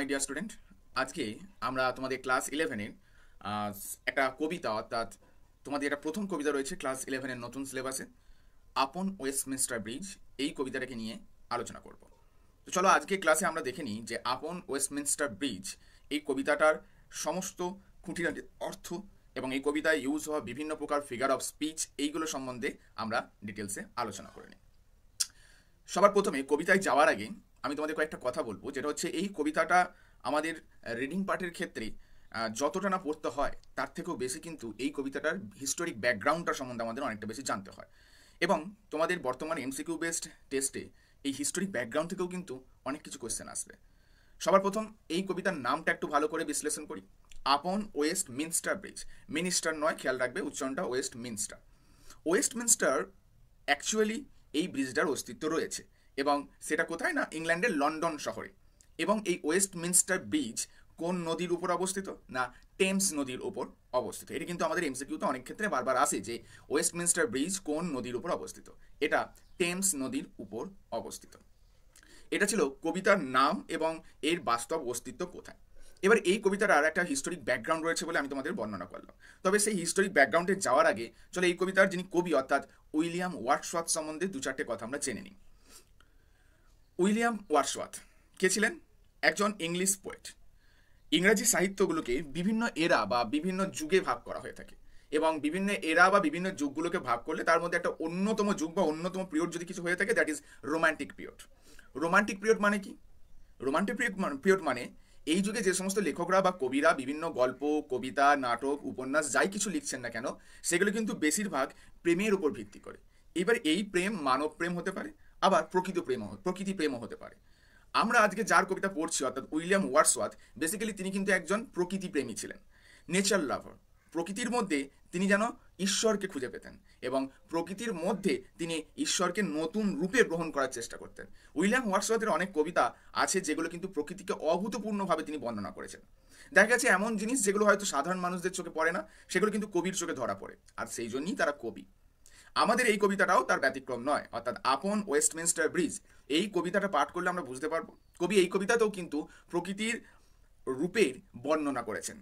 My dear student, আজকে আমরা তোমাদের ক্লাস 11-এর একটা কবিতা, অর্থাৎ তোমাদের এটা প্রথম কবিতা রয়েছে ক্লাস 11-এর নতুন সিলেবাসে, আপন ওয়েস্টমিনস্টার ব্রিজ, এই কবিতাটাকে নিয়ে আলোচনা করব। তো চলো আজকে ক্লাসে আমরা দেখে নিই যে আপন ওয়েস্টমিনস্টার ব্রিজ এই কবিতাটার সমস্ত খুঁটিনাটি অর্থ এবং এই কবিতায় ইউজ হওয়া বিভিন্ন প্রকার ফিগার অফ স্পিচ এইগুলো সম্বন্ধে আমরা ডিটেলসে আলোচনা করে নিই। সবার প্রথমে কবিতায় যাওয়ার আগে আমি তোমাদের কয়েকটা কথা বলবো, যেটা হচ্ছে এই কবিতাটা আমাদের রিডিং পার্টের ক্ষেত্রে যতটা না পড়তে হয় তার থেকেও বেশি কিন্তু এই কবিতাটার হিস্টোরিক ব্যাকগ্রাউন্ডটা সম্বন্ধে আমাদের অনেকটা বেশি জানতে হয়। এবং তোমাদের বর্তমান এমসিকিউ বেসড টেস্টে এই হিস্টোরিক ব্যাকগ্রাউন্ড থেকেও কিন্তু অনেক কিছু কোয়েশ্চেন আসবে। সবার প্রথম এই কবিতার নামটা একটু ভালো করে বিশ্লেষণ করি। আপন ওয়েস্টমিনস্টার ব্রিজ, মিনিস্টার নয়, খেয়াল রাখবে উচ্চারণটা, ওয়েস্টমিনস্টার। ওয়েস্টমিনস্টার অ্যাকচুয়ালি এই ব্রিজটার অস্তিত্ব রয়েছে এবং সেটা কোথায় না, ইংল্যান্ডের লন্ডন শহরে। এবং এই ওয়েস্টমিনস্টার ব্রিজ কোন নদীর উপর অবস্থিত না, টেমস নদীর উপর অবস্থিত। এটা কিন্তু আমাদের এমসিকিউতে অনেক ক্ষেত্রে বারবার আসে যে ওয়েস্টমিনস্টার ব্রিজ কোন নদীর উপর অবস্থিত। এটা টেমস নদীর উপর অবস্থিত। এটা ছিল কবিতার নাম এবং এর বাস্তব অস্তিত্ব কোথায়। এবার এই কবিতার একটা হিস্টোরিক ব্যাকগ্রাউন্ড রয়েছে বলে আমি তোমাদের বর্ণনা করলাম। তবে সেই হিস্টোরিক ব্যাকগ্রাউন্ডে যাওয়ার আগে চলো এই কবিতার যিনি কবি অর্থাৎ উইলিয়াম ওয়ার্ডসওয়ার্থ সম্বন্ধে দু চারটে কথা আমরা জেনে নিই। উইলিয়াম ওয়ার্ডসওয়ার্থ কে ছিলেন? একজন ইংলিশ পোয়েট। ইংরাজি সাহিত্যগুলোকে বিভিন্ন এরা বা বিভিন্ন যুগে ভাগ করা হয়ে থাকে এবং বিভিন্ন এরা বা বিভিন্ন যুগগুলোকে ভাগ করলে তার মধ্যে একটা অন্যতম যুগ বা অন্যতম পিরিয়ড যদি কিছু হয়ে থাকে, that is romantic period. Romantic period মানে কি? রোমান্টিক পিরিয়ড মানে এই যুগে যে সমস্ত লেখকরা বা কবিরা বিভিন্ন গল্প, কবিতা, নাটক, উপন্যাস যাই কিছু লিখছেন না কেন, সেগুলো কিন্তু বেশিরভাগ প্রেমের উপর ভিত্তি করে। এবার এই প্রেম মানব প্রেম হতে পারে, আবার প্রকৃতি প্রেমও হতে পারে। আমরা আজকে যার কবিতা পড়ছি অর্থাৎ উইলিয়াম ওয়ার্ডসওয়ার্থ, বেসিক্যালি তিনি কিন্তু একজন প্রকৃতি প্রেমী ছিলেন, নেচার লাভার। প্রকৃতির মধ্যে তিনি যেন ঈশ্বরকে খুঁজে পেতেন এবং প্রকৃতির মধ্যে তিনি ঈশ্বরকে নতুন রূপে গ্রহণ করার চেষ্টা করতেন। উইলিয়াম ওয়ার্ডসওয়ার্থের অনেক কবিতা আছে যেগুলো কিন্তু প্রকৃতিকে অভূতপূর্ণভাবে তিনি বর্ণনা করেছেন। দেখা গেছে এমন জিনিস যেগুলো হয়তো সাধারণ মানুষদের চোখে পড়ে না, সেগুলো কিন্তু কবির চোখে ধরা পড়ে, আর সেই জন্যই তারা কবি। আমাদের এই কবিতাটাও তার ব্যতিক্রম নয়, অর্থাৎ আপন ওয়েস্টমিনস্টার ব্রিজ। এই কবিতাটা পাঠ করলে আমরা বুঝতে পারবো কবি এই কবিতাতেও কিন্তু প্রকৃতির রূপের বর্ণনা করেছেন।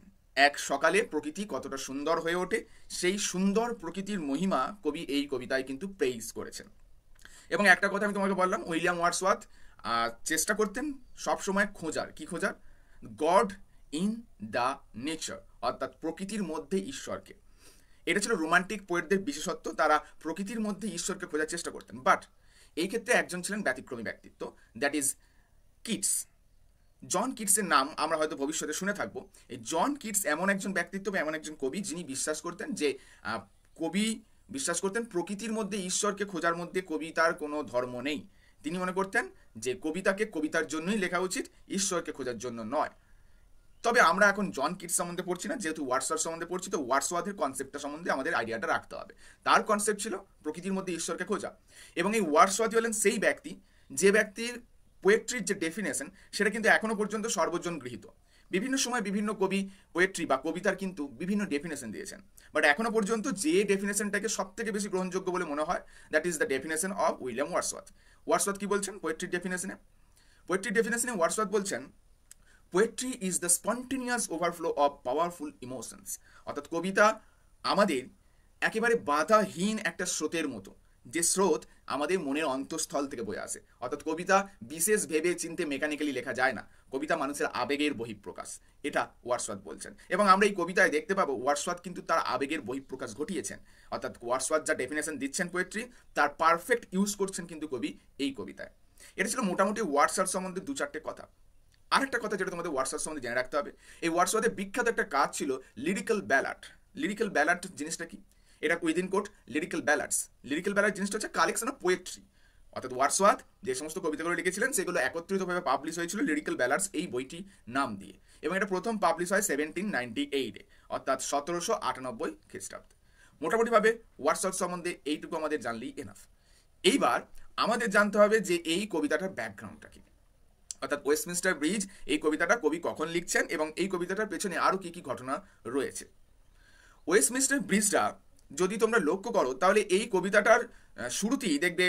এক সকালে প্রকৃতি কতটা সুন্দর হয়ে ওঠে, সেই সুন্দর প্রকৃতির মহিমা কবি এই কবিতায় কিন্তু প্রেইজ করেছেন। এবং একটা কথা আমি তোমাকে বললাম, উইলিয়াম ওয়ার্ডসওয়ার্থ চেষ্টা করতেন সবসময় খোঁজার, কি খোঁজার? গড ইন দ্য নেচার, অর্থাৎ প্রকৃতির মধ্যে ঈশ্বরকে। এটা ছিল রোমান্টিক পোয়েটদের বিশেষত্ব, তারা প্রকৃতির মধ্যে ঈশ্বরকে খোঁজার চেষ্টা করতেন। বাট এই ক্ষেত্রে একজন ছিলেন ব্যতিক্রমী ব্যক্তিত্ব, দ্যাট ইজ কিটস। জন কিটসের নাম আমরা হয়তো ভবিষ্যতে শুনে থাকবো। এই জন কিটস এমন একজন ব্যক্তিত্ব বা এমন একজন কবি যিনি বিশ্বাস করতেন যে প্রকৃতির মধ্যে ঈশ্বরকে খোঁজার মধ্যে কবিতার কোনো ধর্ম নেই। তিনি মনে করতেন যে কবিতাকে কবিতার জন্যই লেখা উচিত, ঈশ্বরকে খোঁজার জন্য নয়। তবে আমরা এখন জন কিটস সম্বন্ধে পড়ছি না, যেহেতু ওয়ার্ডসওয়ার্থ সম্বন্ধে পড়ছি, তো ওয়ার্ডসওয়ার্থের কনসেপ্টটা সম্বন্ধে আমাদের আইডিয়াটা রাখতে হবে। তার কনসেপ্ট ছিল প্রকৃতির মধ্যে ঈশ্বরকে খোঁজা। এবং এই ওয়ার্ডসওয়ার্থ হলেন সেই ব্যক্তি যে ব্যক্তির পোয়েট্রির যে ডেফিনেশন সেটা কিন্তু এখনো পর্যন্ত সর্বজন গৃহীত। বিভিন্ন সময় বিভিন্ন কবি পোয়েট্রি বা কবিতার কিন্তু বিভিন্ন ডেফিনেশন দিয়েছেন, বাট এখনো পর্যন্ত যে ডেফিনেশনটাকে সব থেকে বেশি গ্রহণযোগ্য বলে মনে হয়, that is the definition of William Wordsworth. Wordsworth কি বলছেন পোয়েট্রির ডেফিনেশনে? ওয়ার্ডসওয়ার্থ বলছেন, poetry is the spontaneous overflow of powerful emotions. অর্থাৎ কবিতা আমাদের একেবারে বাধাহীন একটা স্রোতের মতো, যে স্রোত আমাদের মনের অন্তঃস্থল থেকে বয়ে আসে। অর্থাৎ কবিতা বিশেষ ভেবে চিন্তে মেকানিক্যালি লেখা যায় না, কবিতা মানুষের আবেগের বহিঃপ্রকাশ, এটা ওয়ার্ডসওয়ার্থ বলছেন। এবং আমরা এই কবিতায় দেখতে পাবো ওয়ার্ডসওয়ার্থ কিন্তু তার আবেগের বহিঃপ্রকাশ ঘটিয়েছেন। অর্থাৎ ওয়ার্ডসওয়ার্থ যা ডেফিনেশন দিচ্ছেন পোয়েট্রি, তার পারফেক্ট ইউজ করছেন কিন্তু কবি এই কবিতায়। এটা ছিল মোটামুটি ওয়ার্ডসওয়ার্থ সম্বন্ধে দু চারটে কথা। আরেকটা কথা যেটা তোমাদের ওয়ার্ডসওয়ার্থ সম্বন্ধে জেনে রাখতে হবে, এই ওয়ার্ডসওয়ার্থের বিখ্যাত একটা কাজ ছিল লিরিক্যাল ব্যালাড। লিরিক্যাল ব্যালাড জিনিসটা কি? এটা within quote Lyrical Ballads. Lyrical Ballad জিনিসটা হচ্ছে কালেকশন অফ পোয়েট্রি। অর্থাৎ ওয়ার্ডসওয়ার্থ যে সমস্ত কবিতাগুলো লিখেছিলেন সেগুলো একত্রিতভাবে পাবলিশ হয়েছিল লিরিক্যাল ব্যালাডস এই বইটি নাম দিয়ে। এবং এটা প্রথম পাবলিশ হয় 1798-এ, অর্থাৎ 1798 খ্রিস্টাব্দে। মোটামুটিভাবে ওয়ার্ডসওয়ার্থ সম্বন্ধে এইটুকু আমাদের জানলেই এনাফ। এইবার আমাদের জানতে হবে যে এই কবিতাটার ব্যাকগ্রাউন্ডটা কি, অর্থাৎ ওয়েস্টমিনস্টার ব্রিজ এই কবিতাটা কবি কখন লিখছেন এবং এই কবিতাটার পেছনে আরও কী কী ঘটনা রয়েছে। ওয়েস্টমিনস্টার ব্রিজটা যদি তোমরা লক্ষ্য করো তাহলে এই কবিতাটার শুরুতেই দেখবে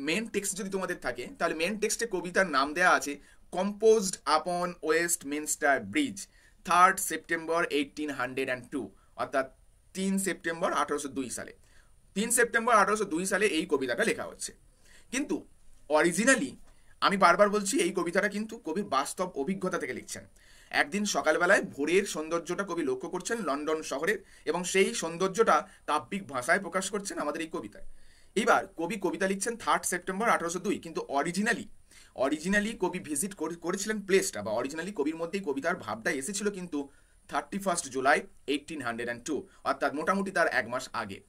মেন টেক্সট যদি তোমাদের থাকে তাহলে মেন টেক্সটে কবিতার নাম দেওয়া আছে কম্পোজড আপন ওয়েস্টমিনস্টার ব্রিজ 3rd সেপ্টেম্বর 1802, অর্থাৎ 3 সেপ্টেম্বর 1802 সালে। 3 সেপ্টেম্বর 1802 সালে এই কবিতাটা লেখা হচ্ছে। কিন্তু অরিজিনালি আমি বারবার বলছি, এই কবিতাটা কিন্তু কবির বাস্তব অভিজ্ঞতা থেকে লিখছেন। একদিন সকালবেলায় ভোরের সৌন্দর্যটা কবি লক্ষ্য করছেন লন্ডন শহরের, এবং সেই সৌন্দর্যটা কাব্যিক ভাষায় প্রকাশ করছেন আমাদের এই কবিতায়। এইবার কবি কবিতা লিখছেন 3rd সেপ্টেম্বর 1802, কিন্তু অরিজিনালি কবি ভিজিট করেছিলেন প্লেসটা, বা অরিজিনালি কবির মধ্যেই কবিতার ভাবটা এসেছিল কিন্তু 31 জুলাই 1802, অর্থাৎ মোটামুটি তার 1 মাস আগে।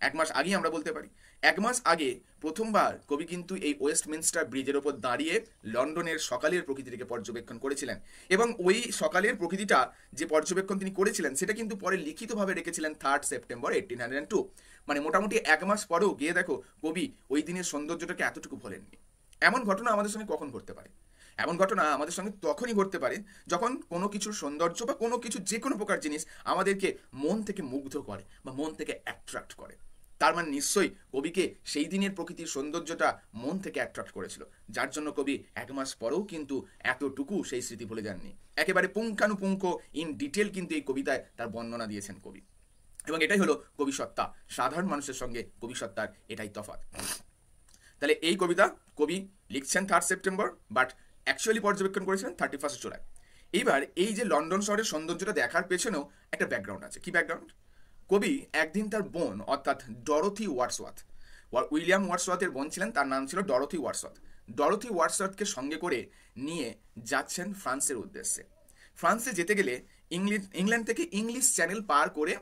1 মাস আগেই আমরা বলতে পারি। 1 মাস আগে প্রথমবার কবি কিন্তু এই ওয়েস্টমিনস্টার ব্রিজের ওপর দাঁড়িয়ে লন্ডনের সকালের প্রকৃতিটিকে পর্যবেক্ষণ করেছিলেন, এবং ওই সকালের প্রকৃতিটা যে পর্যবেক্ষণ তিনি করেছিলেন সেটা কিন্তু পরে লিখিতভাবে রেখেছিলেন 3rd সেপ্টেম্বর 1802। মানে মোটামুটি 1 মাস পরেও গিয়ে দেখো কবি ওই দিনের সৌন্দর্যটাকে এতটুকু ভোলেননি। এমন ঘটনা আমাদের সঙ্গে কখন ঘটতে পারে? এমন ঘটনা আমাদের সঙ্গে তখনই ঘটতে পারে যখন কোনো কিছুর সৌন্দর্য বা কোনো কিছু, যে কোনো প্রকার জিনিস আমাদেরকে মন থেকে মুগ্ধ করে বা মন থেকে অ্যাট্রাক্ট করে। তার মানে নিশ্চয়ই কবিকে সেই দিনের প্রকৃতির সৌন্দর্যটা মন থেকে অ্যাট্রাক্ট করেছিল, যার জন্য কবি 1 মাস পরেও কিন্তু এতটুকু সেই স্মৃতি ভুলে যাননি। একেবারে পুঙ্খানুপুঙ্খ ইন ডিটেল কিন্তু এই কবিতায় তার বর্ণনা দিয়েছেন কবি, এবং এটাই হলো কবি সত্তা। সাধারণ মানুষের সঙ্গে কবি সত্তার এটাই তফাৎ। তাহলে এই কবিতা কবি লিখছেন 3rd সেপ্টেম্বর, বাট অ্যাকচুয়ালি পর্যবেক্ষণ করেছিলেন 31 জুলাই। এইবার এই যে লন্ডন শহরের সৌন্দর্যটা দেখার পেছনেও একটা ব্যাকগ্রাউন্ড আছে। কি ব্যাকগ্রাউন্ড? কবি একদিন তার বোন, অর্থাৎ ডরোথি ওয়ার্ডসওয়ার্থ, উইলিয়াম ওয়ার্ডসওয়ার্থের বোন ছিলেন, তার নাম ছিল ডরোথি ওয়ার্ডসওয়ার্থ। ডরোথি ওয়ার্ডসওয়ার্থকে সঙ্গে করে নিয়ে যাচ্ছেন ফ্রান্সের উদ্দেশ্যে। ফ্রান্সে যেতে গেলে ইংল্যান্ড থেকে ইংলিশ চ্যানেল পার করে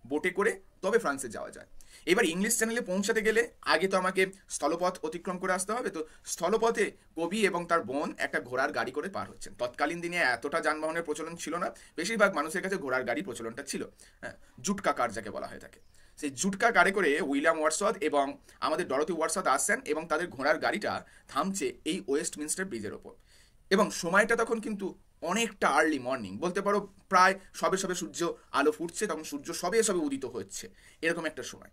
বোটে করে তবে ফ্রান্সে যাওয়া যায়। এবার ইংলিশ চ্যানেলে পৌঁছাতে গেলে আগে তো আমাকে স্থলপথ অতিক্রম করে আসতে হবে। তো স্থলপথে কবি এবং তার বোন একটা ঘোড়ার গাড়ি করে পার হচ্ছেন। তৎকালীন দিনে এতটা যানবাহনের প্রচলন ছিল না, বেশিরভাগ মানুষের কাছে ঘোড়ার গাড়ি প্রচলনটা ছিল। হ্যাঁ, জুটকা কার যাকে বলা হয়ে থাকে। সেই জুটকা কারে করে উইলিয়াম ওয়ার্ডসওয়ার্থ এবং আমাদের ডরোথি ওয়ার্ডসওয়ার্থ আসছেন, এবং তাদের ঘোড়ার গাড়িটা থামছে এই ওয়েস্টমিনস্টার ব্রিজের ওপর। এবং সময়টা তখন কিন্তু অনেকটা আর্লি মর্নিং বলতে পারো, প্রায় সবে সবে সূর্য আলো ফুটছে, তখন সূর্য সবে সবে উদিত হচ্ছে, এরকম একটা সময়।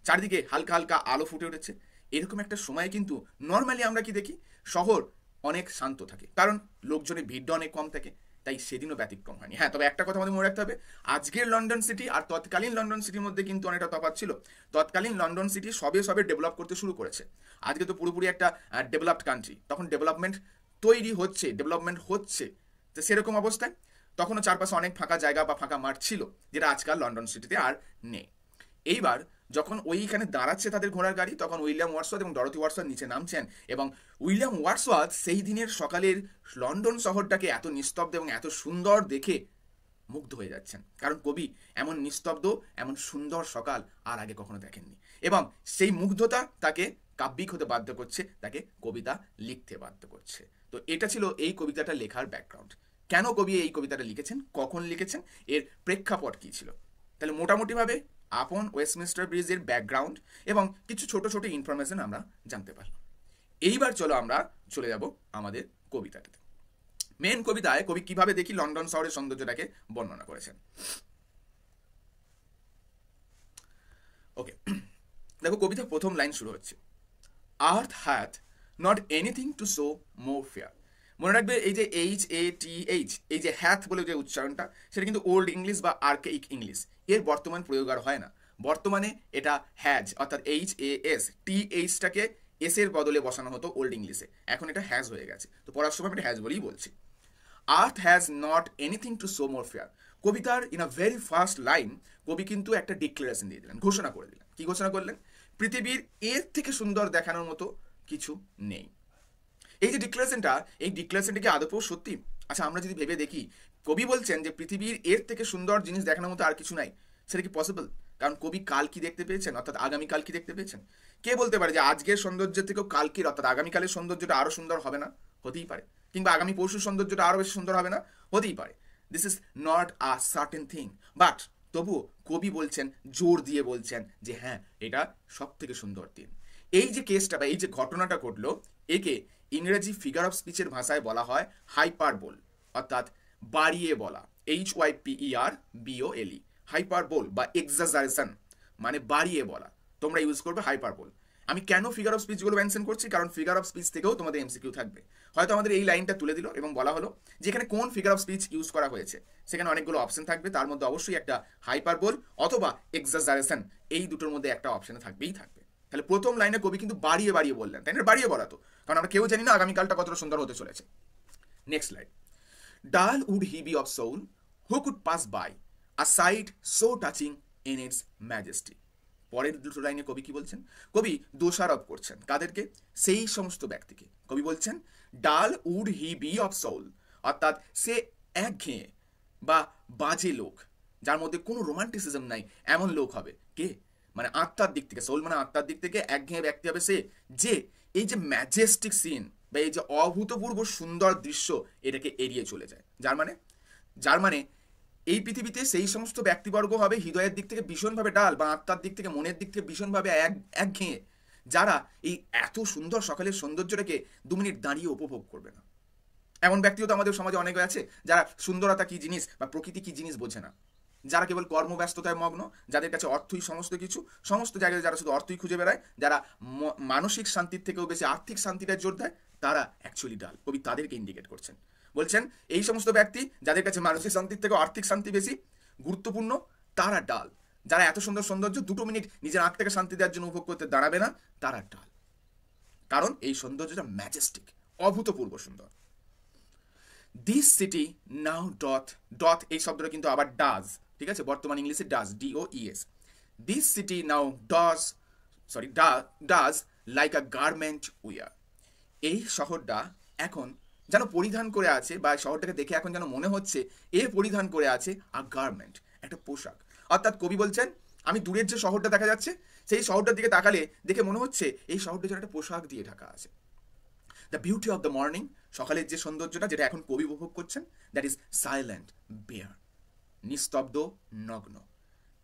চারিদিকে হালকা হালকা আলো ফুটে উঠেছে। এরকম একটা সময় কিন্তু নর্মালি আমরা কি দেখি, শহর অনেক শান্ত থাকে, কারণ লোকজনের ভিড়টা অনেক কম থাকে, তাই সেদিনও ব্যতিক্রম হয়নি। হ্যাঁ, তবে একটা কথা আমাদের মনে রাখতে হবে, আজকের লন্ডন সিটি আর তৎকালীন লন্ডন সিটির মধ্যে কিন্তু অনেকটা তফাৎ ছিল। তৎকালীন লন্ডন সিটি সবে সবে ডেভেলপ করতে শুরু করেছে, আজকে তো পুরোপুরি একটা ডেভেলপড কান্ট্রি। তখন ডেভেলপমেন্ট তৈরি হচ্ছে, ডেভেলপমেন্ট হচ্ছে, তো সেরকম অবস্থায় তখনও চারপাশে অনেক ফাঁকা জায়গা বা ফাঁকা মাঠ ছিল, যেটা আজকাল লন্ডন সিটিতে আর নেই। এইবার যখন ওইখানে দাঁড়াচ্ছে তাদের ঘোড়ার গাড়ি, তখন উইলিয়াম ওয়ার্ডসওয়ার্থ এবং ডরোথি ওয়ার্ডসওয়ার্থ নিচে নামছেন, এবং উইলিয়াম ওয়ার্ডসওয়ার্থ সেই দিনের সকালের লন্ডন শহরটাকে এত নিস্তব্ধ এবং এত সুন্দর দেখে মুগ্ধ হয়ে যাচ্ছেন, কারণ কবি এমন নিস্তব্ধ, এমন সুন্দর সকাল আর আগে কখনো দেখেননি, এবং সেই মুগ্ধতা তাকে কাব্যিক হতে বাধ্য করছে, তাকে কবিতা লিখতে বাধ্য করছে। তো এটা ছিল এই কবিতাটা লেখার ব্যাকগ্রাউন্ড। কেন কবি এই কবিতাটা লিখেছেন, কখন লিখেছেন, এর প্রেক্ষাপট কী ছিল। তাহলে মোটামুটিভাবে আপন ওয়েস্টমিনস্টার ব্রিজের ব্যাকগ্রাউন্ড এবং কিছু ছোট ছোট ইনফরমেশন আমরা জানতে পারলাম। এইবার চলো আমরা চলে যাব আমাদের কবিতাটাতে। মেন কবিতায় কবি কিভাবে দেখি লন্ডন শহরের সৌন্দর্যটাকে বর্ণনা করেছেন। ওকে, দেখো কবিতার প্রথম লাইন শুরু হচ্ছে, earth hath not anything to show more fair. মনে রাখবে এই যে HATH, এই যে হ্যাথ বলে যে উচ্চারণটা, সেটা কিন্তু ওল্ড ইংলিশ বা আর্কেইক ইংলিশ, এর বর্তমান প্রয়োগ আর হয় না। বর্তমানে এটা হ্যাজ, অর্থাৎ HAS, THটাকে এস এর বদলে বসানো হতো ওল্ড ইংলিশে, এখন এটা হ্যাজ হয়ে গেছে, তো পড়ার সময় এটা হ্যাজ বলেই বলছি। Earth has not anything to show more fair. কবিতার in a very first line কবি কিন্তু একটা ডিক্লারেশন দিয়ে দিলেন, ঘোষণা করে দিলেন। কি ঘোষণা করলেন? পৃথিবীর এর থেকে সুন্দর দেখানোর মতো কিছু নেই। এই যে ডিক্লারেশনটা, এই ডিক্লারেশনটা কি আদৌ সত্যি? আচ্ছা, আমরা যদি ভেবে দেখি, কবি বলছেন যে পৃথিবীর এর থেকে সুন্দর জিনিস দেখানোর মতো আর কিছু নাই, সেটা কি পসিবল? কারণ কবি কাল কি দেখতে পেয়েছেন, অর্থাৎ আগামীকাল কি দেখতে পেয়েছেন? কে বলতে পারে যে আজকের সৌন্দর্যের থেকেও কালকের, অর্থাৎ আগামীকালের সৌন্দর্যটা আরো সুন্দর হবে না? হতেই পারে। কিংবা আগামী পরশুর সৌন্দর্যটা আরো বেশি সুন্দর হবে না? হতেই পারে। This is not a certain thing, but তবুও কবি বলছেন, জোর দিয়ে বলছেন যে হ্যাঁ, এটা সব থেকে সুন্দর দিন। এই যে কেসটা বা এই যে ঘটনাটা ঘটলো, একে ইংরেজি ফিগার অফ স্পিচের ভাষায় বলা হয় হাইপারবোল, অর্থাৎ বাড়িয়ে বলা, HYPERBOLE, হাইপারবোল বা এক্সাজারেশন, মানে বাড়িয়ে বলা। তোমরা ইউজ করবে হাইপারবোল। আমি কেন ফিগার অফ স্পিচগুলো মেনশন করছি, কারণ ফিগার অফ স্পিচ থেকেও তোমাদের এমসিকিউ থাকবে। হয়তো আমাদের এই লাইনটা তুলে দিল এবং বলা হলো যেখানে কোন ফিগার অফ স্পিচ ইউজ করা হয়েছে, সেখানে অনেকগুলো অপশন থাকবে, তার মধ্যে অবশ্যই একটা হাইপারবোল অথবা এক্সাজারেশন, এই দুটোর মধ্যে একটা অপশনে থাকবেই থাকবে। তাহলে প্রথম লাইনে কবি কিন্তু বাড়িয়ে বাড়িয়ে বললেন, তাই না? বাড়িয়ে বলা তো, কারণ আমরা কেউ জানি না আগামীকালটা কতটা সুন্দর হতে চলেছে। Next line, dull would he be of soul who could pass by a sight so touching in its majesty. পরের দুটো লাইনে কবি কি বলছেন? কবি দোষারোপ করছেন কাদেরকে? সেই সমস্ত ব্যক্তিকে। কবি বলছেন dull would he be of soul, অর্থাৎ সে একঘেয়ে বা বাজে লোক, যার মধ্যে কোনো রোমান্টিসিজম নাই, এমন লোক হবে কে? মানে আত্মার দিক থেকে, সোল মানে আত্মার দিক থেকে একঘেয়ে ব্যক্তি হবে সে, যে এই যে ম্যাজেস্টিক সিন বা এই যে অভূতপূর্ব সুন্দর দৃশ্য এটাকে এড়িয়ে চলে যায়। যার মানে এই পৃথিবীতে সেই সমস্ত ব্যক্তিবর্গ হবে হৃদয়ের দিক থেকে ভীষণভাবে ডাল বা আত্মার দিক থেকে, মনের দিক থেকে ভীষণভাবে একঘেয়ে, যারা এই এত সুন্দর সকালের সৌন্দর্যটাকে 2 মিনিট দাঁড়িয়ে উপভোগ করবে না। এমন ব্যক্তিও তো আমাদের সমাজে অনেকে আছে যারা সুন্দরতা কি জিনিস বা প্রকৃতি কি জিনিস বোঝে না, যারা কেবল কর্মব্যস্ততায় মগ্ন, যাদের কাছে অর্থই সমস্ত কিছু, সমস্ত জায়গায় যারা শুধু অর্থই খুঁজে বেড়ায়, যারা মানসিক শান্তির থেকেও বেশি আর্থিক শান্তিটা জোর দেয়, তারা অ্যাকচুয়ালি ডাল। কবি তাদেরকে ইন্ডিকেট করছেন, বলছেন এই সমস্ত ব্যক্তি যাদের কাছে মানসিক শান্তির থেকেও আর্থিক শান্তি বেশি গুরুত্বপূর্ণ, তারা ডাল। যারা এত সুন্দর সৌন্দর্য 2 মিনিট নিজের আত্মাকে শান্তি দেওয়ার জন্য উপভোগ করতে দাঁড়াবে না, তারা ডাল। কারণ এই সৌন্দর্যটা ম্যাজেস্টিক, অভূতপূর্ব সুন্দর। দিস সিটি নাও ডট এই শব্দটা কিন্তু আবার ডাজ, ঠিক আছে? বর্তমান ইংলিশে does, DOES। This city now does like a garment wear. এই শহরটা এখন যেন পরিধান করে আছে, বা শহরটাকে দেখে এখন যেন মনে হচ্ছে এ পরিধান করে আছে আ গার্মেন্ট, একটা পোশাক। অর্থাৎ কবি বলছেন আমি দূরের যে শহরটা দেখা যাচ্ছে, সেই শহরটার দিকে তাকালে দেখে মনে হচ্ছে এই শহরটা যেন একটা পোশাক দিয়ে ঢাকা আছে। The beauty of the morning, সকালের যে সৌন্দর্যটা যেটা এখন কবি উপভোগ করছেন, দ্যাট ইজ সাইলেন্ট বেয়ার, নিস্তব্ধ নগ্ন।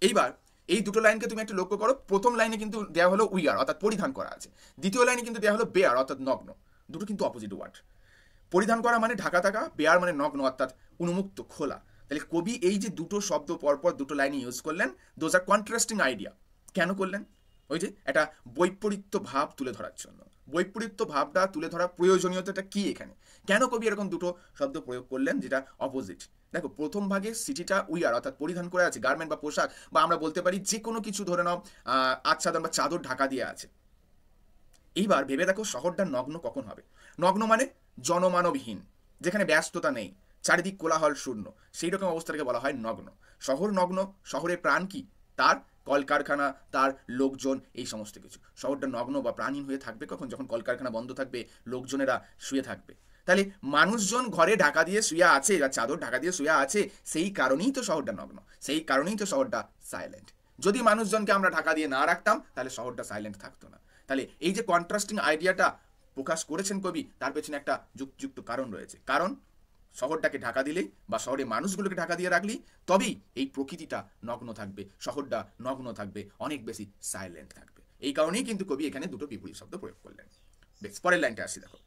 এইবার এই দুটো লাইনকে তুমি একটু লক্ষ্য করো। প্রথম লাইনে কিন্তু দেওয়া হলো উইয়ার অর্থাৎ পরিধান করা আছে, দ্বিতীয় লাইনে কিন্তু দেওয়া হলো বেয়ার অর্থাৎ নগ্ন। দুটো কিন্তু অপোজিট ওয়ার্ড। পরিধান করা মানে ঢাকা থাকা, বেয়ার মানে নগ্ন অর্থাৎ উন্মুক্ত খোলা। তাহলে কবি এই যে দুটো শব্দ পরপর দুটো লাইনে ইউজ করলেন, দোজ আর কন্ট্রাস্টিং আইডিয়া। কেন করলেন? ওই যে একটা বৈপরীত্য ভাব তুলে ধরার জন্য। বৈপরীত্য ভাবটা তুলে ধরার প্রয়োজনীয়তাটা কি এখানে? কেন কবি এরকম দুটো শব্দ প্রয়োগ করলেন যেটা অপোজিট? দেখো, প্রথম ভাগে সিটিটা উইয়ার অর্থাৎ পরিধান করে আছে, গার্মেন্ট বা পোশাক, বা আমরা বলতে পারি যে কোনো কিছু, ধরে নাও আচ্ছাদন বা চাদর ঢাকা দিয়ে আছে। এইবার ভেবে দেখো শহরটা নগ্ন কখন হবে? নগ্ন মানে জনমানবহীন, যেখানে ব্যস্ততা নেই, চারিদিক কোলাহল শূন্য, সেই রকম অবস্থাটাকে বলা হয় নগ্ন। শহর নগ্ন, শহরের প্রাণ কি? তার কলকারখানা, তার লোকজন, এই সমস্ত কিছু। শহরটা নগ্ন বা প্রাণহীন হয়ে থাকবে কখন? যখন কলকারখানা বন্ধ থাকবে, লোকজনেরা শুয়ে থাকবে। তাহলে মানুষজন ঘরে ঢাকা দিয়ে শুয়ে আছে বা চাদর ঢাকা দিয়ে শুয়ে আছে, সেই কারণেই তো শহরটা নগ্ন, সেই কারণেই তো শহরটা সাইলেন্ট। যদি মানুষজনকে আমরা ঢাকা দিয়ে না রাখতাম, তাহলে শহরটা সাইলেন্ট থাকতো না। তাহলে এই যে কন্ট্রাস্টিং আইডিয়াটা প্রকাশ করেছেন কবি, তার পেছনে একটা যুক্ত কারণ রয়েছে। কারণ শহরটাকে ঢাকা দিলেই বা শহরে মানুষগুলোকে ঢাকা দিয়ে রাখলি, তবেই এই প্রকৃতিটা নগ্ন থাকবে, শহরটা নগ্ন থাকবে, অনেক বেশি সাইলেন্ট থাকবে। এই কারণেই কিন্তু কবি এখানে দুটো বিপরীত শব্দ প্রয়োগ করলেন। বেশ, পরের লাইনটা আসি, দেখো।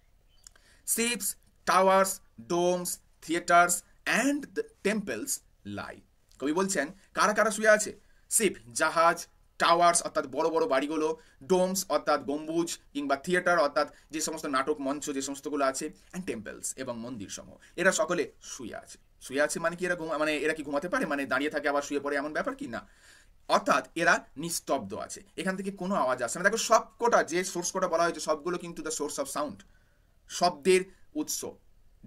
Ships, towers, domes, theatres and the temples lie. কবি বলছেন কারা কারা শুয়ে আছে? শিপ জাহাজ, টাওয়ার্স অর্থাৎ বড় বড় বাড়িগুলো, ডোমস অর্থাৎ গম্বুজ কিংবা থিয়েটার অর্থাৎ যে সমস্ত নাটক মঞ্চ যে সমস্তগুলো আছে, অ্যান্ড টেম্পলস এবং মন্দির সমূহ, এরা সকলে শুয়ে আছে। শুয়ে আছে মানে কি? এরা কি ঘুমাতে পারে? মানে দাঁড়িয়ে থাকে আবার শুয়ে পড়ে, এমন ব্যাপার কি? না, অর্থাৎ এরা নিস্তব্ধ আছে, এখান থেকে কোনো আওয়াজ আসে না। দেখো, সবকটা যে সোর্স কোটা বলা হয়েছে সবগুলো কিন্তু দ্য সোর্স অফ সাউন্ড, শব্দের উৎস।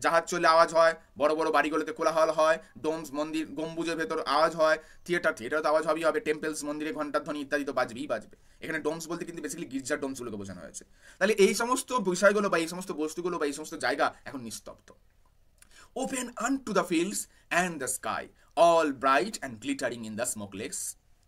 জাহাজ চলে আওয়াজ হয়, বড় বড় বাড়িগুলোতে কোলাহল হয়, ডোমস মন্দির গম্বুজের ভেতর আওয়াজ হয়, থিয়েটার তো আওয়াজ হবেই হবে, টেম্পলস মন্দিরে ঘন্টার ধ্বনি ইত্যাদি তো বাজবেই বাজবে। এখানে ডোমস বলতে কিন্তু বেসিক্যালি গির্জার ডোমসগুলোকে বোঝানো হয়েছে। তাহলে এই সমস্ত বিষয়গুলো বা এই সমস্ত বস্তুগুলো বা এই সমস্ত জায়গা এখন নিস্তব্ধ। Open আনটু the fields and the sky, all bright and glittering in the smokeless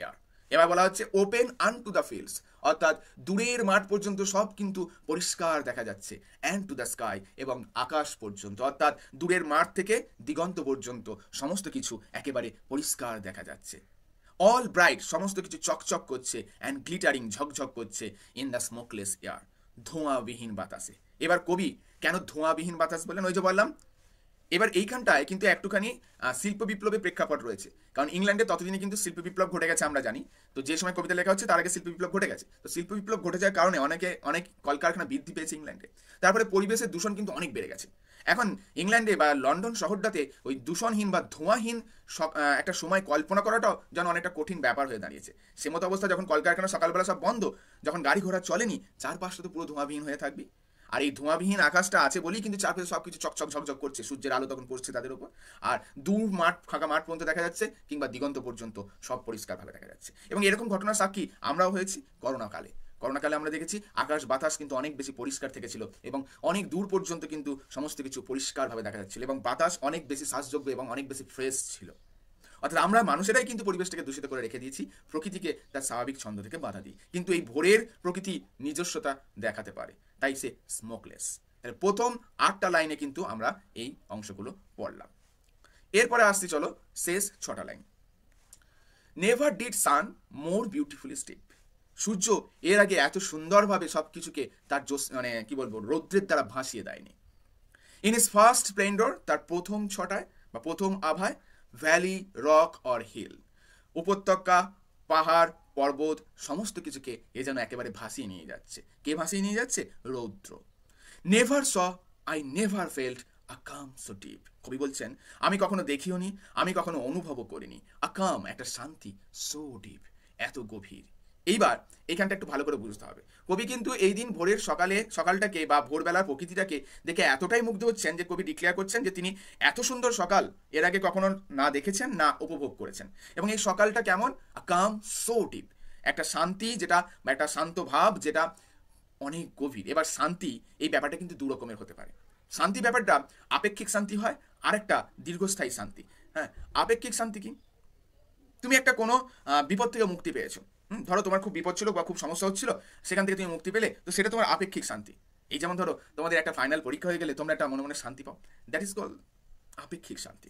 air. এবার বলা হচ্ছে ওপেন আনটু দ্য ফিল্ডস, অর্থাৎ দূরের মাঠ পর্যন্ত সব কিন্তু পরিষ্কার দেখা যাচ্ছে, অ্যান্ড টু দ্য স্কাই এবং আকাশ পর্যন্ত, অর্থাৎ দূরের মাঠ থেকে দিগন্ত পর্যন্ত সমস্ত কিছু একেবারে পরিষ্কার দেখা যাচ্ছে। অল ব্রাইট, সমস্ত কিছু চকচক করছে, অ্যান্ড গ্লিটারিং, ঝকঝক করছে, ইন দ্য স্মোকলেস এয়ার, ধোঁয়াবিহীন বাতাসে। এবার কবি কেন ধোঁয়াবিহীন বাতাস বললেন? ওই যে বললাম এবার এইখানটায় কিন্তু একটুখানি শিল্প বিপ্লবের প্রেক্ষাপট রয়েছে, কারণ ইংল্যান্ডে ততদিনে কিন্তু শিল্প বিপ্লব ঘটে গেছে আমরা জানি। তো যে সময় কবিতা লেখা হচ্ছে তার আগে শিল্প বিপ্লব ঘটে গেছে। তো শিল্প বিপ্লব ঘটে যাওয়ার কারণে অনেক কলকারখানা বৃদ্ধি পেয়েছে ইংল্যান্ডে। তারপরে পরিবেশের দূষণ কিন্তু অনেক বেড়ে গেছে। এখন ইংল্যান্ডে বা লন্ডন শহরটাতে ওই দূষণহীন বা ধোঁয়াহীন একটা সময় কল্পনা করাটাও যেন অনেকটা কঠিন ব্যাপার হয়ে দাঁড়িয়েছে। সে মতো অবস্থা যখন কলকারখানা সকালবেলা সব বন্ধ, যখন গাড়ি ঘোড়া চলেনি, চারপাশটা তো পুরো ধোঁয়াবিহীন হয়ে থাকবে। আর এই ধোঁয়াবিহীন আকাশটা আছে বলেই কিন্তু চারপাশে সবকিছু চকচক ঝকঝক করছে, সূর্যের আলো তখন পড়ছে তাদের উপর। আর দূর ফাঁকা মাঠ পর্যন্ত দেখা যাচ্ছে, কিংবা দিগন্ত পর্যন্ত সব পরিষ্কারভাবে দেখা যাচ্ছে। এবং এরকম ঘটনার সাক্ষী আমরাও হয়েছি করোনাকালে আমরা দেখেছি আকাশ বাতাস কিন্তু অনেক বেশি পরিষ্কার থেকেছিল, এবং অনেক দূর পর্যন্ত কিন্তু সমস্ত কিছু পরিষ্কারভাবে দেখা যাচ্ছিল, এবং বাতাস অনেক বেশি শ্বাসযোগ্য এবং অনেক বেশি ফ্রেশ ছিল। অর্থাৎ আমরা মানুষেরাই কিন্তু পরিবেশটাকে দূষিত করে রেখে দিয়েছি, প্রকৃতিকে তার স্বাভাবিক ছন্দ থেকে বাধা দিই। কিন্তু এই ভোরের প্রকৃতি নিজস্বতা দেখাতে পারে, তাই সে স্মোকলেস। তাহলে প্রথম 8টা লাইনে কিন্তু আমরা এই অংশগুলো পড়লাম। এরপরে আসছি চলো শেষ 6টা line. Never did sun more beautifully steep. সূর্য এর আগে এত সুন্দরভাবে সবকিছুকে তার মানে কি বলবো, রৌদ্রের দ্বারা ভাসিয়ে দেয়নি। ইন ইস ফার্স্ট স্প্লেন্ডর, তার প্রথম ছটায় বা প্রথম আভায়, ভ্যালি, রক অর হিল, উপত্যকা, পাহাড়, পর্বত, সমস্ত কিছুকে এ যেন একেবারে ভাসিয়ে নিয়ে যাচ্ছে। কে ভাসিয়ে নিয়ে যাচ্ছে? রৌদ্র। Never saw, I never felt a calm so deep. কবি বলছেন, আমি কখনো দেখিও নি, আমি কখনো অনুভবও করিনি আ কাম, একটা শান্তি, সো ডিপ, এত গভীর। এইবার এখানটা একটু ভালো করে বুঝতে হবে। কবি কিন্তু এই দিন ভোরের সকালটাকে বা ভোরবেলার প্রকৃতিটাকে দেখে এতটাই মুগ্ধ হচ্ছেন যে কবি ডিক্লেয়ার করছেন যে তিনি এত সুন্দর সকাল এর আগে কখনো না দেখেছেন, না উপভোগ করেছেন। এবং এই সকালটা কেমন? কাম সো ডিপ, একটা শান্তি, যেটা বা একটা শান্ত ভাব, যেটা অনেক গভীর। এবার শান্তি এই ব্যাপারটা কিন্তু দু রকমের হতে পারে। শান্তি ব্যাপারটা আপেক্ষিক শান্তি হয়, আর একটা দীর্ঘস্থায়ী শান্তি। হ্যাঁ, আপেক্ষিক শান্তি কি? তুমি একটা কোনো বিপদ থেকে মুক্তি পেয়েছো, ধরো তোমার খুব বিপদ ছিল বা খুব সমস্যা হচ্ছিল, সেখান থেকে তুমি মুক্তি পেলে, তো সেটা তোমার আপেক্ষিক শান্তি। এই যেমন ধরো তোমাদের একটা ফাইনাল পরীক্ষা হয়ে গেলে তোমরা একটা মনে মনে শান্তি পাও, দ্যাট ইজ কল আপেক্ষিক শান্তি।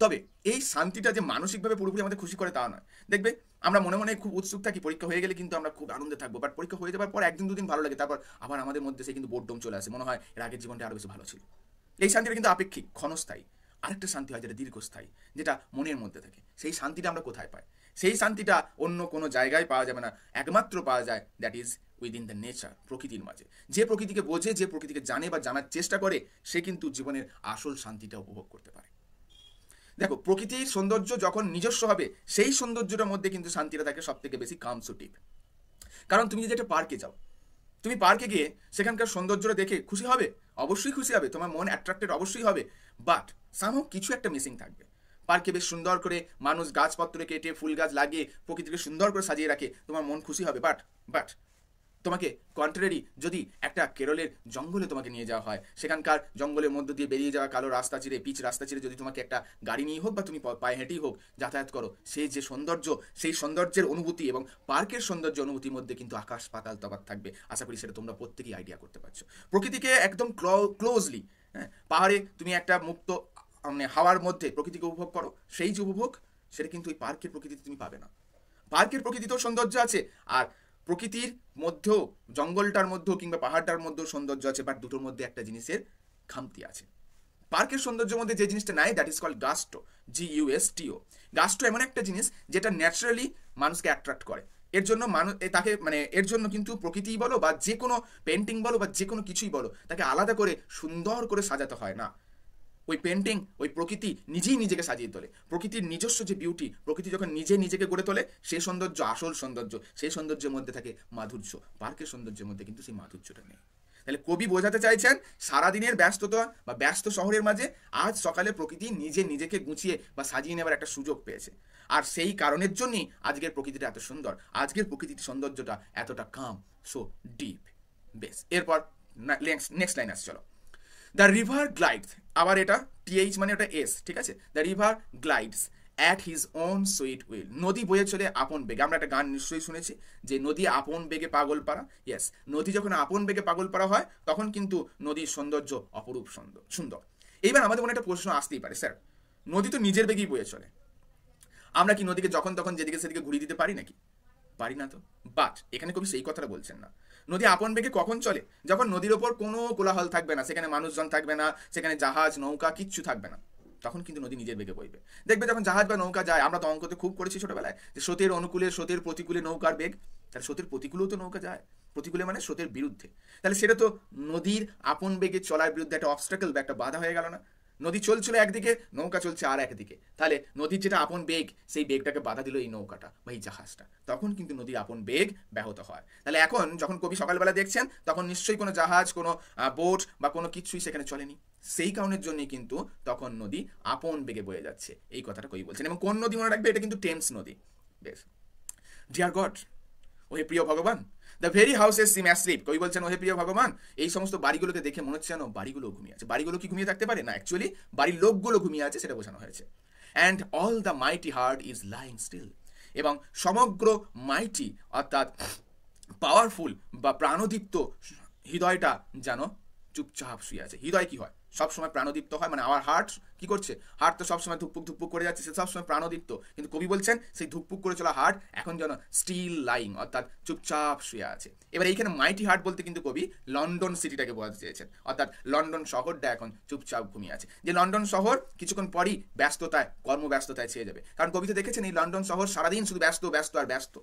তবে এই শান্তিটা যে মানসিকভাবে পুরোপুরি আমাদের খুশি করে তা নয়। দেখবে আমরা মনে মনে খুব উৎসুক থাকি, পরীক্ষা হয়ে গেলে কিন্তু আমরা খুব আনন্দে থাকবো, বাট পরীক্ষা হয়ে যাওয়ার পর একদিন দুদিন ভালো লাগে, তারপর আবার আমাদের মধ্যে সে কিন্তু বোর্ডম চলে আসে, মনে হয় এর আগের জীবনটা আরো বেশি ভালো ছিল। এই শান্তিটা কিন্তু আপেক্ষিক, ক্ষণস্থায়ী। আরেকটা শান্তি হয় যেটা দীর্ঘস্থায়ী, যেটা মনের মধ্যে থাকে। সেই শান্তিটা আমরা কোথায় পাই? সেই শান্তিটা অন্য কোনো জায়গায় পাওয়া যাবে না, একমাত্র পাওয়া যায় that is within the nature, প্রকৃতির মাঝে। যে প্রকৃতিকে বোঝে, যে প্রকৃতিকে জানে বা জানার চেষ্টা করে, সে কিন্তু জীবনের আসল শান্তিটা উপভোগ করতে পারে। দেখো, প্রকৃতির সৌন্দর্য যখন নিজস্ব হবে, সেই সৌন্দর্যটার মধ্যে কিন্তু শান্তিটা থাকে সব থেকে বেশি কামসুটিভ। কারণ তুমি যদি একটা পার্কে যাও, তুমি পার্কে গিয়ে সেখানকার সৌন্দর্যটা দেখে খুশি হবে, অবশ্যই খুশি হবে, তোমার মন অ্যাট্রাক্টেড অবশ্যই হবে, বাট সামহাও কিছু একটা মিসিং থাকবে। পার্কে বেশ সুন্দর করে মানুষ গাছপত্র কেটে ফুল গাছ লাগিয়ে প্রকৃতিকে সুন্দর করে সাজিয়ে রাখে, তোমার মন খুশি হবে, বাট তোমাকে কন্ট্রারি যদি একটা কেরলের জঙ্গলে তোমাকে নিয়ে যাওয়া হয়, সেখানকার জঙ্গলের মধ্য দিয়ে বেরিয়ে যাওয়া কালো রাস্তা চিরে, পিচ রাস্তা চিরে যদি তোমাকে একটা গাড়ি নিয়ে হোক বা তুমি পায়ে হেঁটেই হোক যাতায়াত করো, সেই যে সৌন্দর্য, সেই সৌন্দর্যের অনুভূতি এবং পার্কের সৌন্দর্য অনুভূতির মধ্যে কিন্তু আকাশ পাতাল তফাৎ থাকবে। আশা করি সেটা তোমরা প্রত্যেকেই আইডিয়া করতে পারছো। প্রকৃতিকে একদম ক্লোজলি, হ্যাঁ, পাহাড়ে তুমি একটা মুক্ত মানে হাওয়ার মধ্যে প্রকৃতিকে উপভোগ করো, সেই যে উপভোগ, সেটা কিন্তু ওই পার্কের প্রকৃতিতে তুমি পাবে না। পার্কের প্রকৃতিতেও সৌন্দর্য আছে, আর প্রকৃতির মধ্যেও, জঙ্গলটার মধ্যেও কিংবা পাহাড়টার মধ্যেও সৌন্দর্য আছে, বাট দুটোর মধ্যে একটা জিনিসের খামতি আছে। পার্কের সৌন্দর্যের মধ্যে যে জিনিসটা নাই, দ্যাট ইজ কল্ড গাস্টো, GUSTO। গাস্টো এমন একটা জিনিস যেটা ন্যাচারালি মানুষকে অ্যাট্রাক্ট করে। এর জন্য মানুষ তাকে মানে এর জন্য কিন্তু প্রকৃতিই বলো বা যে কোনো পেন্টিং বলো বা যে কোনো কিছুই বলো, তাকে আলাদা করে সুন্দর করে সাজাতে হয় না। ওই পেন্টিং, ওই প্রকৃতি নিজেই নিজেকে সাজিয়ে তোলে। প্রকৃতির নিজস্ব যে বিউটি, প্রকৃতি যখন নিজেকে গড়ে তোলে, সেই সৌন্দর্য আসল সৌন্দর্য, সেই সৌন্দর্যের মধ্যে থাকে মাধুর্য। পার্কের সৌন্দর্যের মধ্যে কিন্তু সেই মাধুর্যটা নেই। তাহলে কবি বোঝাতে চাইছেন, সারাদিনের ব্যস্ততা বা ব্যস্ত শহরের মাঝে আজ সকালে প্রকৃতি নিজেকে গুছিয়ে বা সাজিয়ে নেবার একটা সুযোগ পেয়েছে। আর সেই কারণের জন্যই আজকের প্রকৃতিটা এত সুন্দর, আজকের প্রকৃতির সৌন্দর্যটা এতটা কাম, সো ডিপ। বেশ, এরপর নেক্সট লাইন আসছে, চলো। দ্য রিভার গ্লাইডস, আবার এটা TH মানে ওটা S, ঠিক আছে। The river glides at his own sweet will, নদী বয়ে চলে আপন বেগে। আমরা একটা গান নিশ্চয়ই শুনেছি যে নদী আপন বেগে পাগল পারা। ইয়েস, নদী যখন আপন বেগে পাগল পারা হয়, তখন কিন্তু নদীর সৌন্দর্য অপরূপ সুন্দর। এইবার আমাদের মনে একটা প্রশ্ন আসতেই পারে, স্যার নদী তো নিজের বেগেই বয়ে চলে, আমরা কি নদীকে যখন তখন যেদিকে সেদিকে ঘুরিয়ে দিতে পারি নাকি? পারি না তো। বাট এখানে কবি সেই কথাটা বলছেন না। নদী আপন বেগে কখন চলে? যখন নদীর ওপর কোনো কোলাহল থাকবে না, সেখানে মানুষজন থাকবে না, সেখানে জাহাজ নৌকা কিচ্ছু থাকবে না, তখন কিন্তু নদী নিজের বেগে বইবে। দেখবে যখন জাহাজ বা নৌকা যায়, আমরা তো অঙ্কতে খুব করেছি ছোটবেলায়, যে স্রোতের অনুকূলে স্রোতের প্রতিকূলে নৌকার বেগ, তাহলে স্রোতের প্রতিকূলেও তো নৌকা যায়, প্রতিকূলে মানে স্রোতের বিরুদ্ধে, তাহলে সেটা তো নদীর আপন বেগে চলার বিরুদ্ধে একটা অবস্টাকল বা একটা বাধা হয়ে গেল না? নদী চলছিল একদিকে, নৌকা চলছে আর একদিকে, তাহলে নদীর যেটা আপন বেগ, সেই বেগটাকে বাধা দিল এই নৌকাটা বা এই জাহাজটা, তখন কিন্তু নদীর আপন বেগ ব্যাহত হয়। তাহলে এখন যখন কবি সকালবেলা দেখছেন, তখন নিশ্চয়ই কোনো জাহাজ, কোনো বোট বা কোনো কিছুই সেখানে চলেনি, সেই কারণের জন্যই কিন্তু তখন নদী আপন বেগে বয়ে যাচ্ছে, এই কথাটা কবি বলছেন। এবং কোন নদী মনে রাখবে, এটা কিন্তু টেমস নদী। বেশ, ডিয়ার গড, ওহে প্রিয় ভগবান, the very houses SIM asleep, কবি বলছেন ওহে প্রিয় ভগবান, এই সমস্ত বাড়িগুলোকে দেখে মনে হচ্ছে যেন বাড়িগুলো ঘুমিয়ে আছে। বাড়িগুলো কি ঘুমিয়ে থাকতে পারে? না, অ্যাকচুয়ালি বাড়ির লোকগুলো ঘুমিয়ে আছে, সেটা বোঝানো হয়েছে। And all the mighty heart is lying still, এবং সমগ্র মাইটি অর্থাৎ পাওয়ারফুল বা প্রাণদীপ্ত হৃদয়টা যেন চুপচাপ শুয়ে আছে। হৃদয় কি হয়? সবসময় প্রাণদীপ্ত হয়, মানে আমার হার্ট কি করছে? হার্ট তো সবসময় ধুকপুক ধুকপুক করে যাচ্ছে, সে সবসময় প্রাণদীপ্ত, কিন্তু কবি বলছেন সেই ধুকপুক করে চলা হার্ট এখন যেন স্টিল লাইং অর্থাৎ চুপচাপ শুয়ে আছে। এবার এইখানে মাইটি হার্ট বলতে কিন্তু কবি লন্ডন সিটিটাকে বোঝাতে চেয়েছেন, অর্থাৎ লন্ডন শহরটা এখন চুপচাপ ঘুমিয়ে আছে। যে লন্ডন শহর কিছুক্ষণ পরই ব্যস্ততায়, কর্মব্যস্ততায় ছেয়ে যাবে, কারণ কবি তো দেখেছেন এই লন্ডন শহর সারাদিন শুধু ব্যস্ত ব্যস্ত আর ব্যস্ত।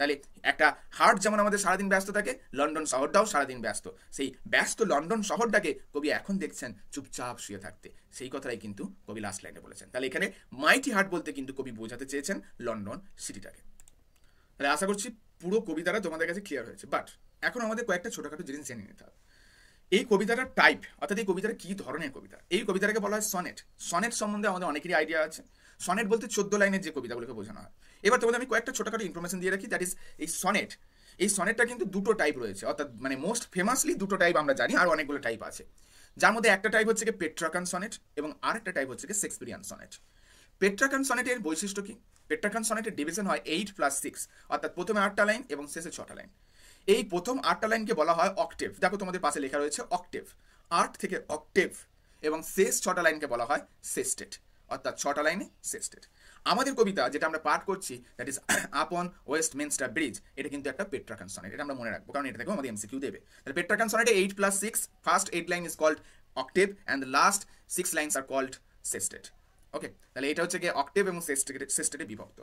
তাহলে একটা হার্ট যেমন আমাদের সারাদিন ব্যস্ত থাকে, লন্ডন শহরটাও সারাদিন ব্যস্ত, সেই ব্যস্ত লন্ডন শহরটাকে কবি এখন দেখছেন চুপচাপ শুয়ে থাকতে, সেই কথাটাই কিন্তু কবি লাস্ট লাইনে বলেছেন। তাহলে এখানে মাইটি হার্ট বলতে কিন্তু কবি বোঝাতে চেয়েছেন লন্ডন সিটিটাকে। তাহলে আশা করছি পুরো কবিতাটা তোমাদের কাছে ক্লিয়ার হয়েছে। বাট এখন আমাদের কয়েকটা ছোটখাটো জিনিস জেনে নিতে হবে। এই কবিতাটার টাইপ, অর্থাৎ এই কবিতাটা কি ধরনের কবিতা, এই কবিতাটাকে বলা হয় সনেট। সনেট সম্বন্ধে আমাদের অনেকেরই আইডিয়া আছে। সনেট বলতে 14 লাইনের যে কবিতাগুলোকে বোঝানো হয়। এবার তোমাদের আমি কয়েকটা ছোটখাটো ইনফরমেশন দিয়ে রাখি, দ্যাট ইজ এই সনেট, এই সনেটটা কিন্তু দুটো টাইপ রয়েছে, অর্থাৎ মানে মোস্ট ফেমাসলি দুটো টাইপ আমরা জানি, আর অনেকগুলো টাইপ আছে, যার মধ্যে একটা টাইপ হচ্ছে কি পেট্রাকান সনেট এবং আরেকটা টাইপ হচ্ছে কি শেক্সপিয়ারিয়ান সনেট। পেট্রাকান সনেটের বৈশিষ্ট্য কি? পেট্রাকান সনেটের ডিভিশন হয় 8+6, অর্থাৎ প্রথমে 8টা লাইন এবং শেষে 6টা লাইন। এই প্রথম 8টা লাইনকে বলা হয় অক্টেভ, দেখো তোমাদের পাশে লেখা রয়েছে অক্টেভ, 8 থেকে অক্টেভ, এবং শেষ 6টা লাইনকে বলা হয় সেস্টেট, অর্থাৎ 6টা লাইনে সেস্টেট। আমাদের কবিতা যেটা আমরা পাঠ করছি, দ্যাট ইজ আপন ওয়েস্টমিনস্টার ব্রিজ, এটা কিন্তু একটা পেট্রাকান সনেট, এটা আমরা মনে রাখবো, কারণ এটা থেকেও আমাদের এমসিকিউ দেবে। তাহলে পেট্রাকান সনেটে 8+6, first 8 line is called octave and the last 6 lines are called sestet. Okay, তাহলে এটা হচ্ছে কি অক্টেভ এবং সেস্টেটে বিভক্ত।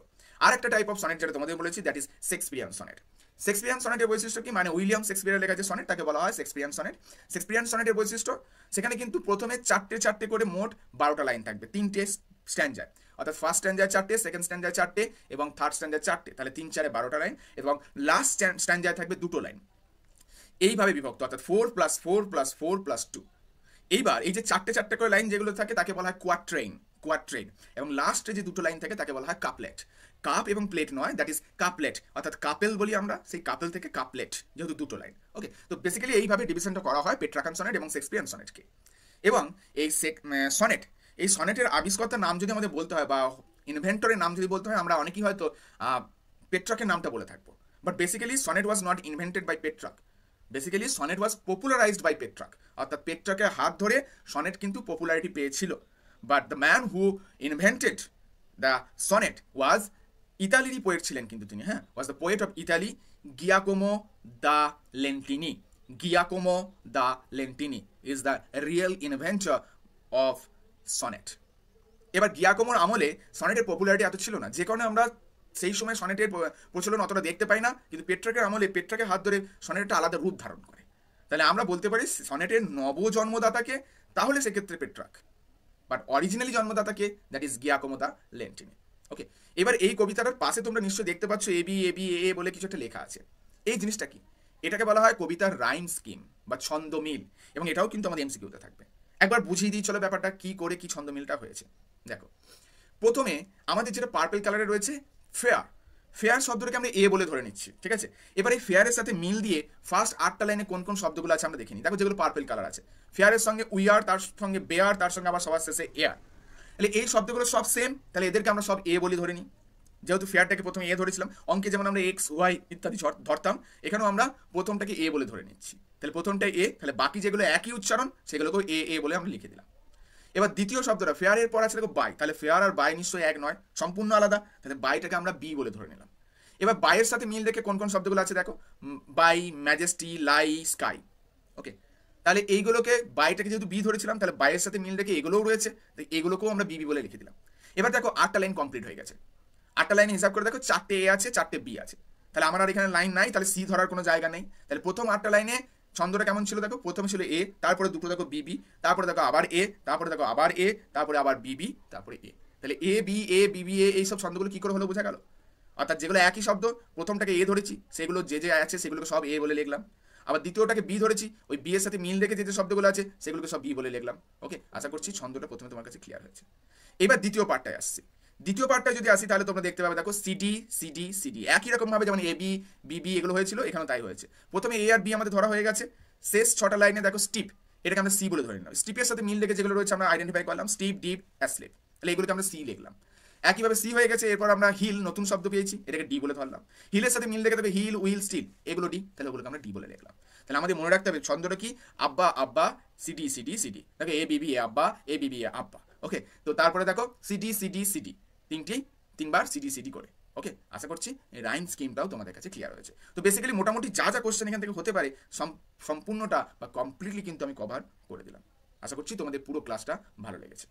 আর একটা টাইপ অফ সনেট যেটা তোমাদের বলেছি, that is Shakespearean sonnet. Shakespearean সনেটের বৈশিষ্ট্য কি? মানে উইলিয়াম শেক্সপিয়ারের লেখা যে সনেট, তাকে বলা হয় শেক্সপিয়ারিয়ান সনেট। শেক্সপিয়ারিয়ান সনেটের বৈশিষ্ট্য, সেখানে কিন্তু প্রথমে 4টে করে মোট 12টা লাইন থাকবে, 3টে স্ট্যান্ডায়, অর্থাৎ ফার্স্ট স্ট্যান্ডায় 4টে, সেকেন্ড স্ট্যান্ডায় 4টে এবং থার্ড স্ট্যান্ডায় 4টে, তাহলে 3 4 12টা লাইন, এবং লাস্ট স্ট্যান্ডায় থাকবে 2টো লাইন, এইভাবে বিভক্ত, অর্থাৎ 4+4+4+2। এইবার এই যে 4টে করে লাইন যেগুলো থাকে তাকে বলা হয় কোয়াট্রেইন, এবং লাস্টে যে 2টো লাইন থাকে তাকে বলা হয় কাপলেট। কাপ এবং প্লেট নয়, দ্যাট ইজ কাপলেট, অর্থাৎ কাপেল বলি আমরা, সেই কাপেল থেকে কাপলেট, যেহেতু 2টো লাইন। ওকে, তো বেসিক্যালি এইভাবে ডিভিশনটা করা হয় পেট্রাকান সনেট এবং শেক্সপিয়ারিয়ান সনেটকে। এবং এই সনেট, এই সনেটের আবিষ্কর্তার নাম যদি আমাদের বলতে হয় বা ইনভেন্টরের নাম যদি বলতে হয়, আমরা অনেকেই হয়তো পেট্রাকের নামটা বলে থাকবো, but basically sonnet was not invented by Petrarch, basically sonnet was popularized by Petrarch, অর্থাৎ পেট্রাকের হাত ধরে সনেট কিন্তু পপুলারিটি পেয়েছিল। But the man who invented the sonnet was, ইতালিরই পোয়েট ছিলেন কিন্তু তিনি, হ্যাঁ, was the poet of Italy, Giacomo da Lentini. Giacomo da Lentini is the real inventor of sonnet. এবার গিয়াকোমোর আমলে সনেটের পপুলারিটি এত ছিল না, যে কারণে আমরা সেই সময় সনেটের প্রচলন অতটা দেখতে পাই না, কিন্তু পেট্রাকের আমলে পেট্রাকের হাত ধরে সনেটটা আলাদা রূপ ধারণ করে। তাহলে আমরা বলতে পারি সনেটের নবজন্মদাতাকে তাহলে সেক্ষেত্রে পেট্রাক, বাট অরিজিনালি জন্মদাতাকে, that is Giacomo da Lentini. Okay, এবার এই কবিতাটার পাশে তোমরা নিশ্চয়ই দেখতে পাচ্ছ এ বলে কিছু একটা লেখা আছে। এই জিনিসটা কি? এটাকে বলা হয় কবিতার রাইম স্কিম বা ছন্দমিল, এবং এটাও কিন্তু আমাদের এমসিকিউতে থাকবে। একবার বুঝিয়ে দিই চলো ব্যাপারটা কি করে কি ছন্দমিলটা হয়েছে। দেখো, প্রথমে আমাদের যেটা পার্পল কালারে রয়েছে ফেয়ার, ফেয়ার শব্দটাকে আমরা এ বলে ধরে নিচ্ছি, ঠিক আছে। এবার এই ফেয়ারের সাথে মিল দিয়ে ফার্স্ট 8টা লাইনে কোন কোন শব্দগুলো আছে আমরা দেখিনি। দেখো, যেগুলো পার্পল কালার আছে, ফেয়ারের সঙ্গে উই আর, তার সঙ্গে বেয়ার, তার সঙ্গে আবার সবার শেষে এয়ার, তাহলে এই শব্দগুলো সব সেম, তাহলে এদেরকে আমরা সব এ বলে ধরে নিই। যেহেতু ফেয়ারটাকে প্রথমে এ ধরেছিলাম, অঙ্কে যেমন আমরা এক্স ওয়াই ইত্যাদি ধরতাম, এখানেও আমরা প্রথমটাকে এ বলে ধরে নিচ্ছি। তাহলে প্রথমটা এ, তাহলে বাকি যেগুলো একই উচ্চারণ সেগুলোকেও এ বলে আমরা লিখে দিলাম। এবার দ্বিতীয় শব্দটা ফেয়ারের পর আছে দেখো বাই, তাহলে ফেয়ার আর বাই নিশ্চয়ই এক নয়, সম্পূর্ণ আলাদা, তাহলে বাইটাকে আমরা বি বলে ধরে নিলাম। এবার বাইয়ের সাথে মিল রেখে কোন কোন শব্দগুলো আছে দেখো, বাই, ম্যাজেস্টি, লাই, স্কাই। ওকে, তাহলে এইগুলোকে বাইটাকে যেহেতু বি ধরেছিলাম, তাহলে বাইয়ের সাথে মিল রেখে এগুলোও রয়েছে, তো এগুলোকেও আমরা বিবি বলে লিখে দিলাম। এবার দেখো 8টা লাইন কমপ্লিট হয়ে গেছে। 8টা লাইন হিসাব করে দেখো, 4টে এ আছে, 4টে বি আছে, তাহলে আমার আর এখানে লাইন নাই, তাহলে সি ধরার কোনো জায়গা নেই। তাহলে প্রথম 8টা লাইনে ছন্দটা কেমন ছিল দেখো, প্রথমে ছিল এ, তারপরে দুটো দেখো বিবি, তারপরে দেখো আবার এ, তারপরে দেখো আবার এ, তারপরে আবার বিবি, তারপরে এ। তাহলে এ বি এ বিবি এ, এইসব ছন্দগুলো কি করে হলো বোঝা গেল? অর্থাৎ যেগুলো একই শব্দ, প্রথমটাকে এ ধরেছি, সেগুলো যে যে আছে সেগুলোকে সব এ বলে লিখলাম। আবার দ্বিতীয়টাকে বি ধরেছি, ওই বি এর সাথে মিল রেখে যে যে শব্দগুলো আছে সেগুলোকে সব বি বলে লিখলাম। ওকে, আশা করছি ছন্দটা প্রথমে তোমার কাছে ক্লিয়ার হয়েছে। এবার দ্বিতীয় পার্টটায় আসছি। দ্বিতীয় পার্টটায় যদি আসি, তাহলে তোমরা দেখতে পাবে দেখো সিডি সিডি সিডি একই রকম ভাবে যেমন এ বি বিবি এগুলো হয়েছিল, এখানেও তাই হয়েছে। প্রথমে এ আর বি আমাদের ধরা হয়ে গেছে, শেষ 6টা লাইনে দেখো স্টিপ, এটাকে আমরা সি বলে ধরে নিলাম। স্টিপের সাথে মিল রেখে যেগুলো রয়েছে আমরা আইডেন্টিফাই করলাম, স্টিপ, ডিপ, অ্যাসলেপ, তাহলে এগুলোকে আমরা সি লিখলাম। একইভাবে সি হয়ে গেছে, এরপর আমরা হিল, নতুন শব্দ পেয়েছি, এটাকে ডি বলে ধরলাম। হিলের সাথে মিল রেখে দেবে হিল, উইল, স্টিল, এগুলো ডি, তাহলে ওগুলোকে আমরা ডি বলে লিখলাম। তাহলে আমাদের মনে রাখতে হবে ছন্দটা কি, আব্বা আব্বা, সিডি সিডি সিডি, দেখো এ বিবি এ আব্বা, এ বিবি এ আব্বা। ওকে, তো তারপরে দেখো সিডি সিডি সিডি, তিনবার সিডি সিডি করে। ওকে, আশা করছি এই রাইম স্কিমটাও তোমাদের কাছে ক্লিয়ার হয়েছে। তো বেসিক্যালি মোটামুটি যা যা কোশ্চেন এখান থেকে হতে পারে সম্পূর্ণটা বা কমপ্লিটলি কিন্তু আমি কভার করে দিলাম। আশা করছি তোমাদের পুরো ক্লাসটা ভালো লেগেছে।